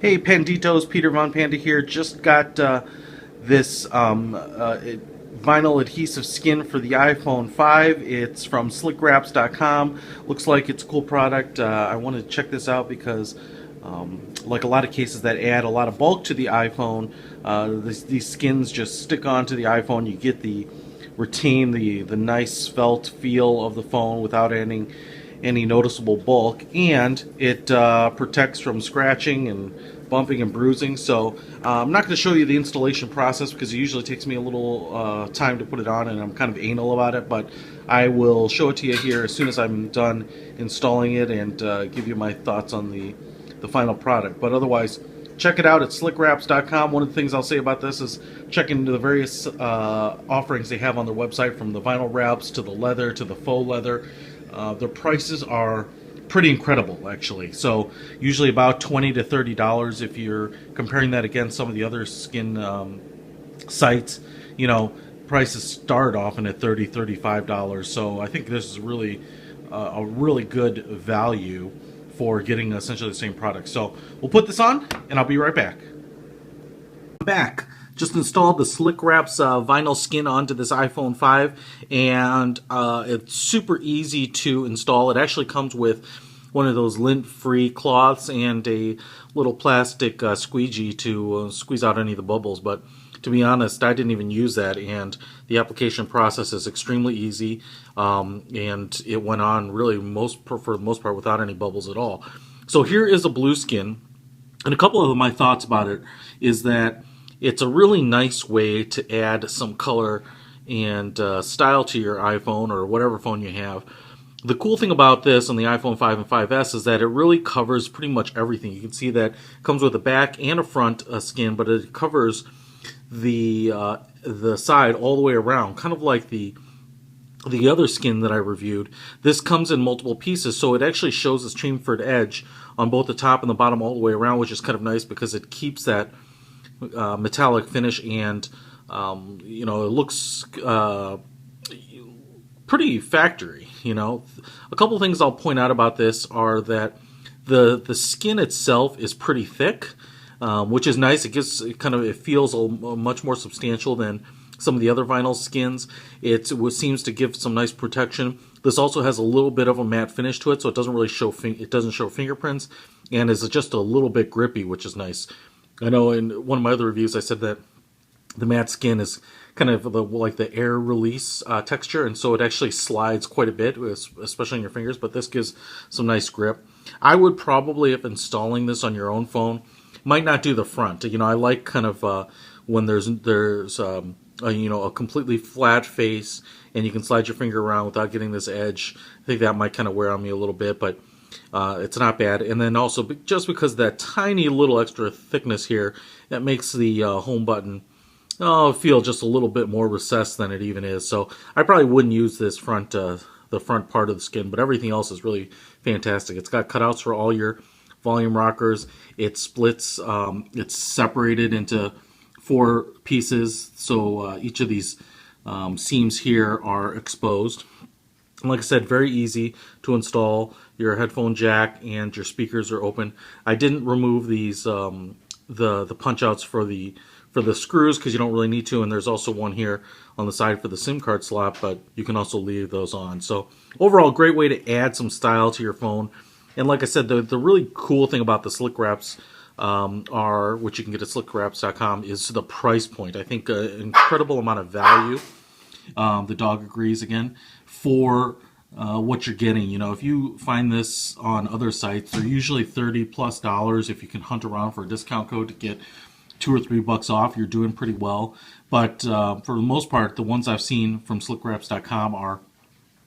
Hey Panditos, Peter Von Panda here. Just got this vinyl adhesive skin for the iPhone 5. It's from Slickwraps.com. Looks like it's a cool product. I want to check this out because like a lot of cases that add a lot of bulk to the iPhone, these skins just stick onto the iPhone. You get retain the nice felt feel of the phone without any noticeable bulk, and it protects from scratching and bumping and bruising. So I'm not going to show you the installation process because it usually takes me a little time to put it on, and I'm kind of anal about it, but I will show it to you here as soon as I'm done installing it and give you my thoughts on the final product. But otherwise, check it out at slickwraps.com. One of the things I'll say about this is check into the various offerings they have on their website, from the vinyl wraps to the leather to the faux leather. Their prices are pretty incredible, actually. So usually about $20 to $30 if you're comparing that against some of the other skin sites. You know, prices start often at $30, $35. So I think this is really a really good value for getting essentially the same product. So we'll put this on, and I'll be right back. I'm back. Just installed the Slickwraps vinyl skin onto this iPhone 5, and it's super easy to install. It actually comes with one of those lint-free cloths and a little plastic squeegee to squeeze out any of the bubbles. But to be honest, I didn't even use that, and the application process is extremely easy, and it went on really for the most part without any bubbles at all. So here is a blue skin, and a couple of my thoughts about it is that it's a really nice way to add some color and style to your iPhone or whatever phone you have. The cool thing about this on the iPhone 5 and 5S is that it really covers pretty much everything. You can see that it comes with a back and a front skin, but it covers the side all the way around, kind of like the other skin that I reviewed. This comes in multiple pieces, so it actually shows this chamfered edge on both the top and the bottom all the way around, which is kind of nice because it keeps that metallic finish, and you know, it looks pretty factory. You know, a couple things I'll point out about this are that the skin itself is pretty thick, which is nice. It feels much more substantial than some of the other vinyl skins. It seems to give some nice protection. This also has a little bit of a matte finish to it, so it doesn't really show fingerprints, and is just a little bit grippy, which is nice. I know in one of my other reviews I said that the matte skin is kind of like the air release texture, and so it actually slides quite a bit, especially on your fingers, but this gives some nice grip. I would probably, if installing this on your own phone, might not do the front. You know, I like kind of when there's you know, a completely flat face and you can slide your finger around without getting this edge. I think that might kind of wear on me a little bit, but it's not bad. And then also, just because of that tiny little extra thickness here, that makes the home button feel just a little bit more recessed than it even is. So I probably wouldn't use this the front part of the skin, but everything else is really fantastic. It's got cutouts for all your volume rockers. It splits, it's separated into 4 pieces, so each of these seams here are exposed. And like I said, very easy to install. Your headphone jack and your speakers are open. I didn't remove these the punch outs for the screws because you don't really need to, and there's also one here on the side for the SIM card slot, but you can also leave those on. So overall, great way to add some style to your phone. And like I said, the really cool thing about the Slickwraps which you can get at slickwraps.com, is the price point. I think an incredible amount of value. The dog agrees again for what you're getting. You know, if you find this on other sites, they're usually $30+ if you can hunt around for a discount code to get $2 or $3 off. You're doing pretty well. But for the most part, the ones I've seen from slickwraps.com are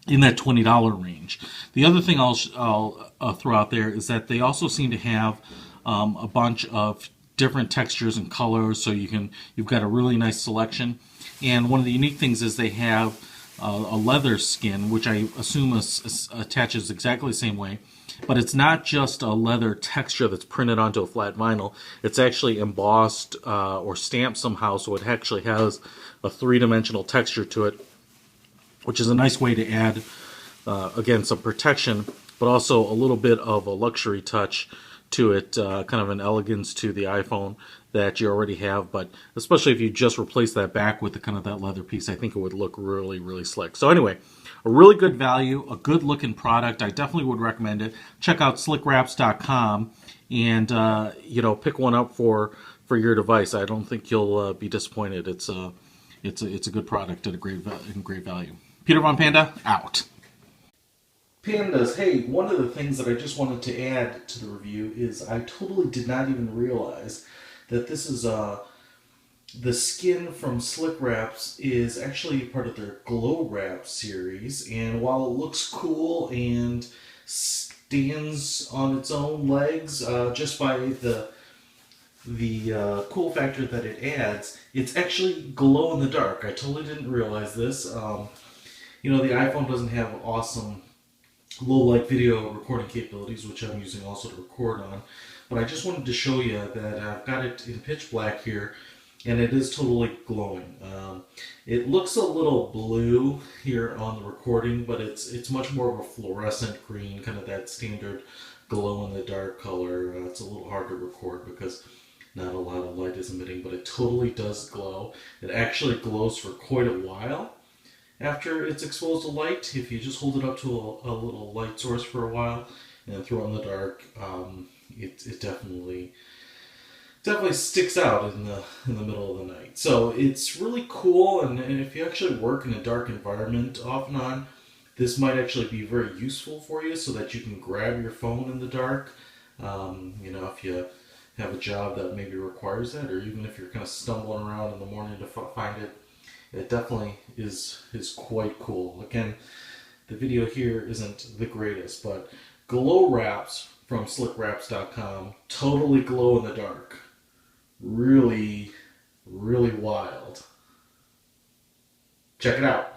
in that $20 range. The other thing I'll throw out there is that they also seem to have a bunch of different textures and colors, so you've got a really nice selection. And one of the unique things is they have a leather skin, which I assume attaches exactly the same way, but it's not just a leather texture that's printed onto a flat vinyl. It's actually embossed or stamped somehow, so it actually has a 3-dimensional texture to it, which is a nice way to add, again, some protection, but also a little bit of a luxury touch to it, kind of an elegance to the iPhone that you already have. But especially if you just replace that back with the kind of that leather piece, I think it would look really, really slick. So anyway, a really good value, a good looking product. I definitely would recommend it. Check out slickwraps.com and pick one up for your device. I don't think you'll be disappointed. It's a good product at a great value. Peter Von Panda out. Pandas, hey, one of the things that I just wanted to add to the review is I totally did not even realize that this is the skin from Slickwraps is actually part of their glowwrap series, and while it looks cool and stands on its own legs just by the cool factor that it adds, it's actually glow in the dark. I totally didn't realize this. The iPhone doesn't have awesome low light video recording capabilities, which I'm using also to record on. But I just wanted to show you that I've got it in pitch black here, and it is totally glowing. It looks a little blue here on the recording, but it's much more of a fluorescent green, kind of that standard glow in the dark color. It's a little hard to record because not a lot of light is emitting, but it totally does glow. It actually glows for quite a while after it's exposed to light. If you just hold it up to a little light source for a while and then throw it in the dark, it definitely sticks out in the middle of the night. So it's really cool, and if you actually work in a dark environment off and on, this might actually be very useful for you so that you can grab your phone in the dark. If you have a job that maybe requires that, or even if you're kind of stumbling around in the morning to find it, it definitely is quite cool. Again, the video here isn't the greatest, but glowwraps from slickwraps.com, totally glow in the dark. Really, really wild. Check it out.